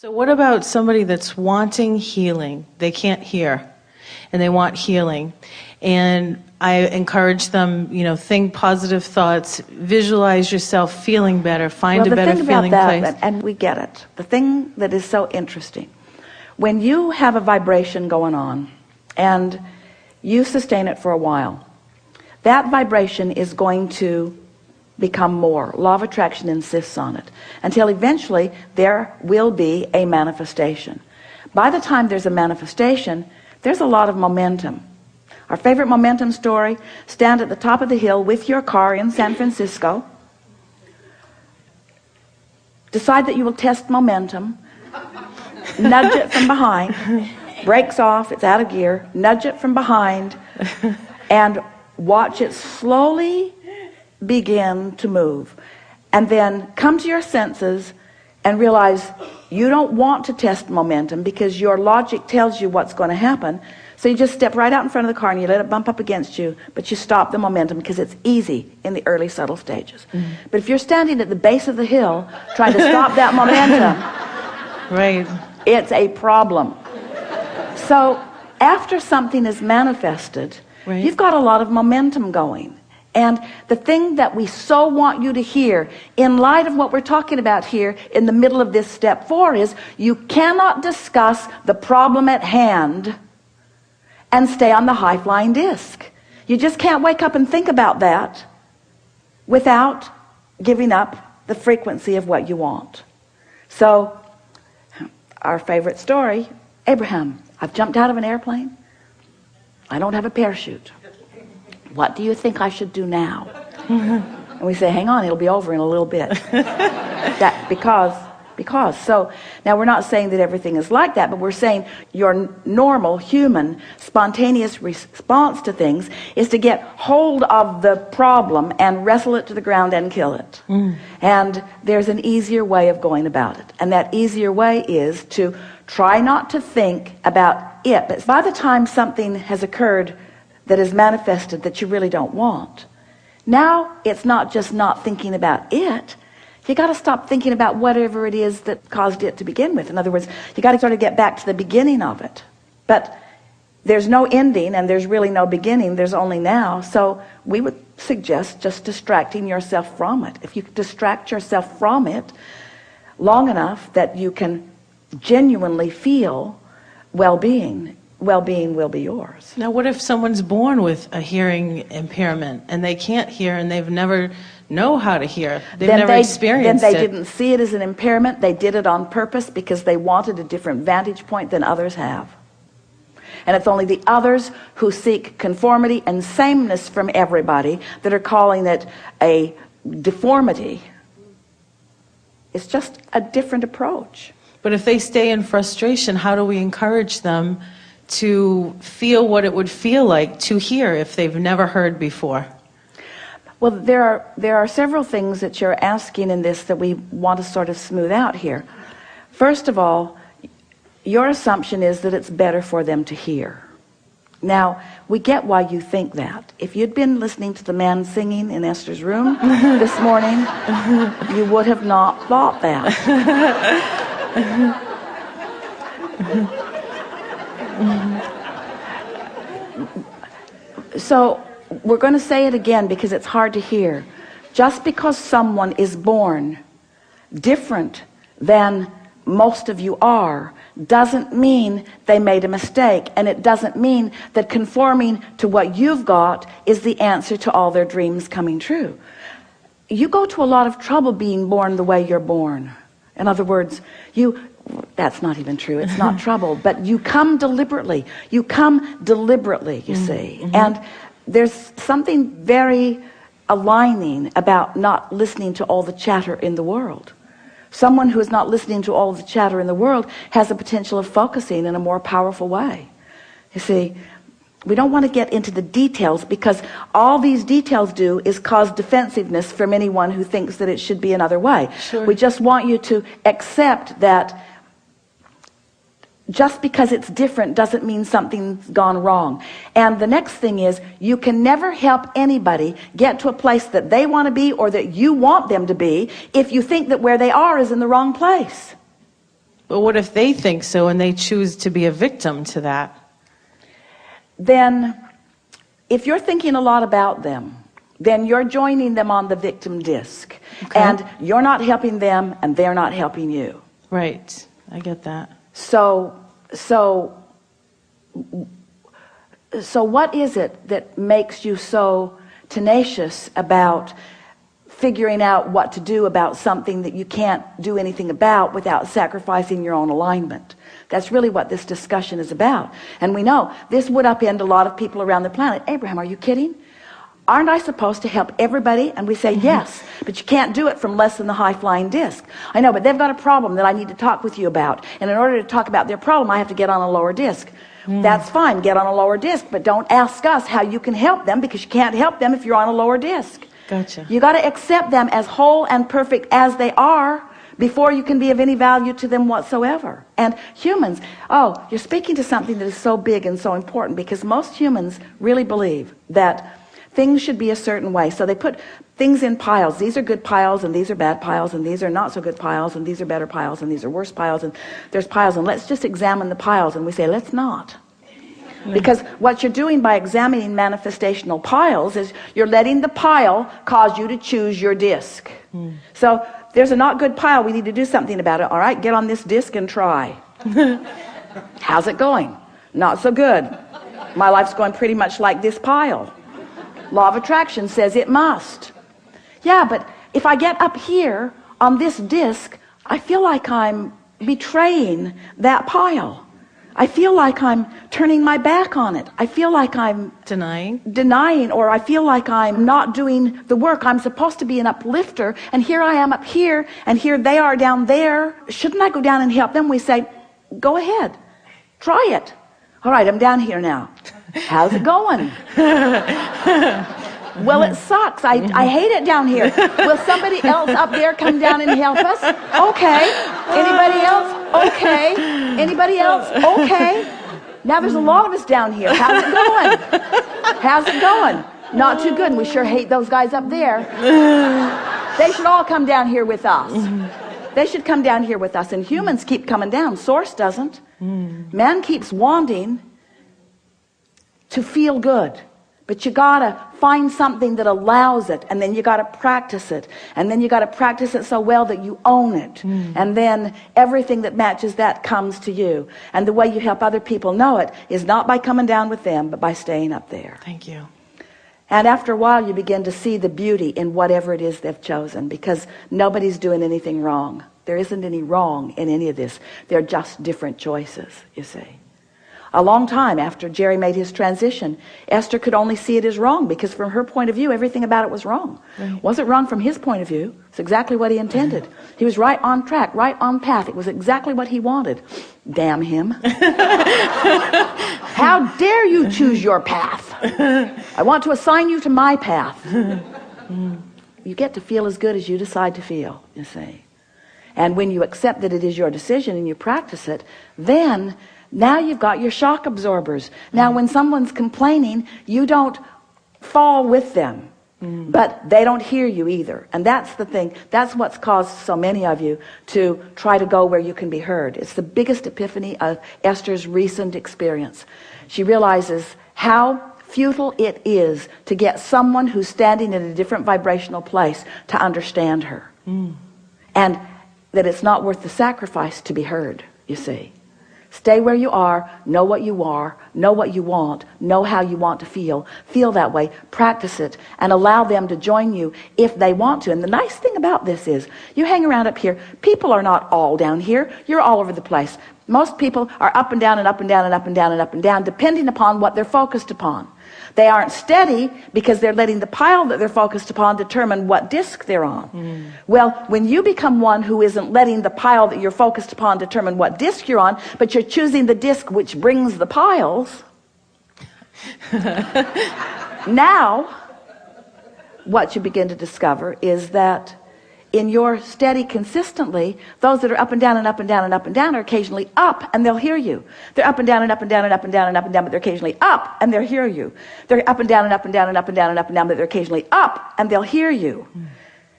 So what about somebody that's wanting healing? They can't hear, and they want healing. And I encourage them, think positive thoughts, visualize yourself feeling better, find a better feeling place. And we get it. The thing that is so interesting, when you have a vibration going on and you sustain it for a while, that vibration is going to become more. Law of attraction insists on it until eventually there will be a manifestation. By the time there's a manifestation, there's a lot of momentum. Our favorite momentum story: stand at the top of the hill with your car in San Francisco, decide that you will test momentum, nudge it from behind, brakes off, it's out of gear, nudge it from behind, and watch it slowly begin to move, and then come to your senses and realize you don't want to test momentum because your logic tells you what's going to happen. So you just step right out in front of the car and you let it bump up against you, but you stop the momentum because it's easy in the early subtle stages. But if you're standing at the base of the hill trying to stop that momentum, right, it's a problem. So after something is manifested, right, you've got a lot of momentum going. And the thing that we so want you to hear in light of what we're talking about here in the middle of this step 4 is you cannot discuss the problem at hand and stay on the high-flying disc. You just can't wake up and think about that without giving up the frequency of what you want. So our favorite story, Abraham: I've jumped out of an airplane. I don't have a parachute. What do you think I should do now? And we say, hang on, it'll be over in a little bit. Because so now we're not saying that everything is like that, but we're saying your normal human spontaneous response to things is to get hold of the problem and wrestle it to the ground and kill it. And there's an easier way of going about it, and that easier way is to try not to think about it. But by the time something has occurred that is manifested that you really don't want, now it's not just not thinking about it. You got to stop thinking about whatever it is that caused it to begin with. In other words, you got to sort of get back to the beginning of it. But there's no ending and there's really no beginning. There's only now. So we would suggest just distracting yourself from it. If you distract yourself from it long enough that you can genuinely feel well-being will be yours. Now, what if someone's born with a hearing impairment and they can't hear and they've never know how to hear? They've never experienced it. Then they didn't see it as an impairment. They did it on purpose because they wanted a different vantage point than others have. And it's only the others who seek conformity and sameness from everybody that are calling it a deformity. It's just a different approach. But if they stay in frustration, how do we encourage them to feel what it would feel like to hear if they've never heard before? Well, there are several things that you're asking in this that we want to sort of smooth out here. First of all, your assumption is that it's better for them to hear. Now, we get why you think that. If you'd been listening to the man singing in Esther's room this morning, you would have not thought that. So we're going to say it again because it's hard to hear. Just because someone is born different than most of you are doesn't mean they made a mistake, and it doesn't mean that conforming to what you've got is the answer to all their dreams coming true. You go to a lot of trouble being born the way you're born. In other words, that's not even true. It's not trouble, but you come deliberately. You come deliberately, you see. And there's something very aligning about not listening to all the chatter in the world. Someone who is not listening to all the chatter in the world has the potential of focusing in a more powerful way. You see, we don't want to get into the details because all these details do is cause defensiveness from anyone who thinks that it should be another way. Sure. We just want you to accept that just because it's different doesn't mean something's gone wrong. And the next thing is, you can never help anybody get to a place that they want to be or that you want them to be if you think that where they are is in the wrong place. But what if they think so and they choose to be a victim to that? Then if you're thinking a lot about them, then you're joining them on the victim disc. Okay. And you're not helping them and they're not helping you. Right. I get that. So what is it that makes you so tenacious about figuring out what to do about something that you can't do anything about without sacrificing your own alignment? That's really what this discussion is about. And we know this would upend a lot of people around the planet. Abraham, are you kidding? Aren't I supposed to help everybody? And we say, yes, but you can't do it from less than the high-flying disc. I know, but they've got a problem that I need to talk with you about. And in order to talk about their problem, I have to get on a lower disc. That's fine, get on a lower disc, but don't ask us how you can help them, because you can't help them if you're on a lower disc. Gotcha. You got to accept them as whole and perfect as they are before you can be of any value to them whatsoever. And humans, oh, you're speaking to something that is so big and so important, because most humans really believe that things should be a certain way. So they put things in piles. These are good piles, and these are bad piles, and these are not so good piles, and these are better piles, and these are worse piles, and there's piles, and let's just examine the piles. And we say, let's not. Because what you're doing by examining manifestational piles is you're letting the pile cause you to choose your disc. So there's a not good pile, we need to do something about it. All right, get on this disc and try. How's it going? Not so good. My life's going pretty much like this pile. Law of attraction says it must. Yeah, but if I get up here on this disc, I feel like I'm betraying that pile. I feel like I'm turning my back on it. I feel like I'm denying, or I feel like I'm not doing the work. I'm supposed to be an uplifter, and here I am up here, and here they are down there. Shouldn't I go down and help them? We say, go ahead, try it. All right, I'm down here now. How's it going? Well, it sucks. I hate it down here. Will somebody else up there come down and help us? Okay. Anybody else? Okay. Anybody else? Okay. Now there's a lot of us down here. How's it going? How's it going? Not too good. And we sure hate those guys up there. They should all come down here with us. They should come down here with us. And humans keep coming down. Source doesn't. Man keeps wanting to feel good. But you gotta find something that allows it, and then you gotta practice it, and then you gotta practice it so well that you own it, and then everything that matches that comes to you. And the way you help other people know it is not by coming down with them, but by staying up there. Thank you. And after a while, you begin to see the beauty in whatever it is they've chosen, because nobody's doing anything wrong. There isn't any wrong in any of this. They're just different choices, you see. A long time after Jerry made his transition, Esther could only see it as wrong, because from her point of view, everything about it was wrong. Right. Wasn't wrong from his point of view. It's exactly what he intended. He was right on track, right on path. It was exactly what he wanted. Damn him. How dare you choose your path? I want to assign you to my path. You get to feel as good as you decide to feel, you see. And when you accept that it is your decision and you practice it, then now you've got your shock absorbers. Now when someone's complaining, you don't fall with them, but they don't hear you either. And that's the thing. That's what's caused so many of you to try to go where you can be heard. It's the biggest epiphany of Esther's recent experience. She realizes how futile it is to get someone who's standing in a different vibrational place to understand her. And that it's not worth the sacrifice to be heard, you see. Stay where you are, know what you are, know what you want, know how you want to feel that way, practice it, and allow them to join you if they want to. And the nice thing about this is, you hang around up here, people are not all down here, you're all over the place. Most people are up and down and up and down and up and down and up and down, depending upon what they're focused upon. They aren't steady because they're letting the pile that they're focused upon determine what disc they're on. Well, when you become one who isn't letting the pile that you're focused upon determine what disc you're on, but you're choosing the disc which brings the piles, now what you begin to discover is that in your steady consistently, those that are up and down and up and down and up and down are occasionally up, and they'll hear you. They're up and down and up and down and up and down and up and down, but they're occasionally up, and they'll hear you. They're up and down and up and down and up and down and up and down, but they're occasionally up, and they'll hear you.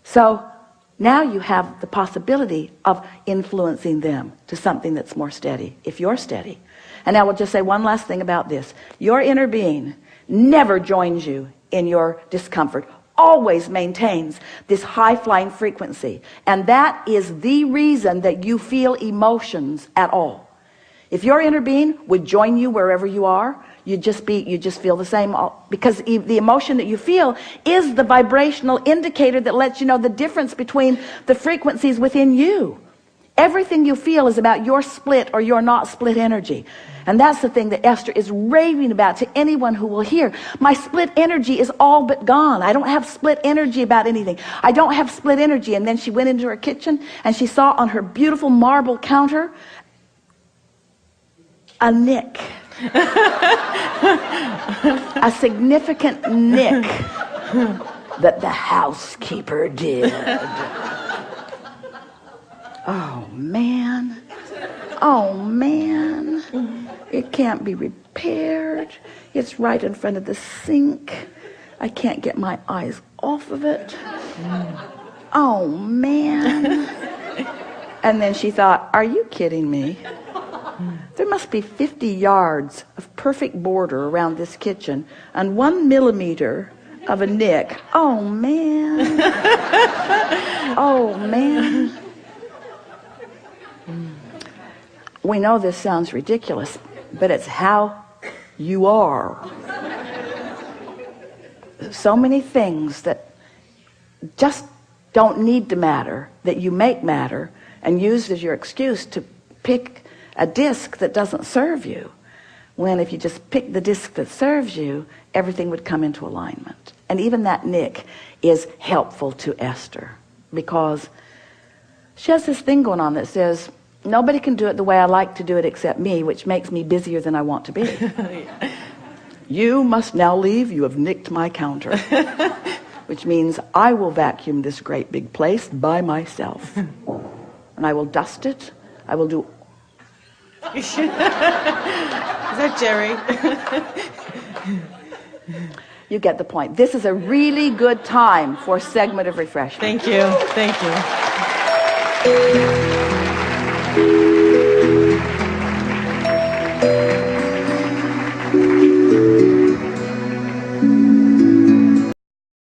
So Now you have the possibility of influencing them to something that's more steady, if you're steady. And now we'll just say one last thing about this. Your inner being never joins you in your discomfort, always maintains this high-flying frequency. And that is the reason that you feel emotions at all. If your inner being would join you wherever you are, you just feel the same, because the emotion that you feel is the vibrational indicator that lets you know the difference between the frequencies within you. Everything you feel is about your split or your not split energy. And that's the thing that Esther is raving about to anyone who will hear. My split energy is all but gone. I don't have split energy about anything. I don't have split energy. And then she went into her kitchen and she saw on her beautiful marble counter a nick. A significant nick that the housekeeper did. Oh man, oh man, it can't be repaired. It's right in front of the sink. I can't get my eyes off of it. Oh man. And then she thought, are you kidding me? There must be 50 yards of perfect border around this kitchen and 1 millimeter of a nick. Oh man. Oh man. We know this sounds ridiculous, but it's how you are. So many things that just don't need to matter, that you make matter and use as your excuse to pick a disc that doesn't serve you, when if you just pick the disc that serves you, everything would come into alignment. And even that nick is helpful to Esther, because she has this thing going on that says, nobody can do it the way I like to do it except me, which makes me busier than I want to be. You must now leave. You have nicked my counter. Which means I will vacuum this great big place by myself. And I will dust it. I will do... Is that Jerry? You get the point. This is a really good time for a segment of refreshment. Thank you. Thank you.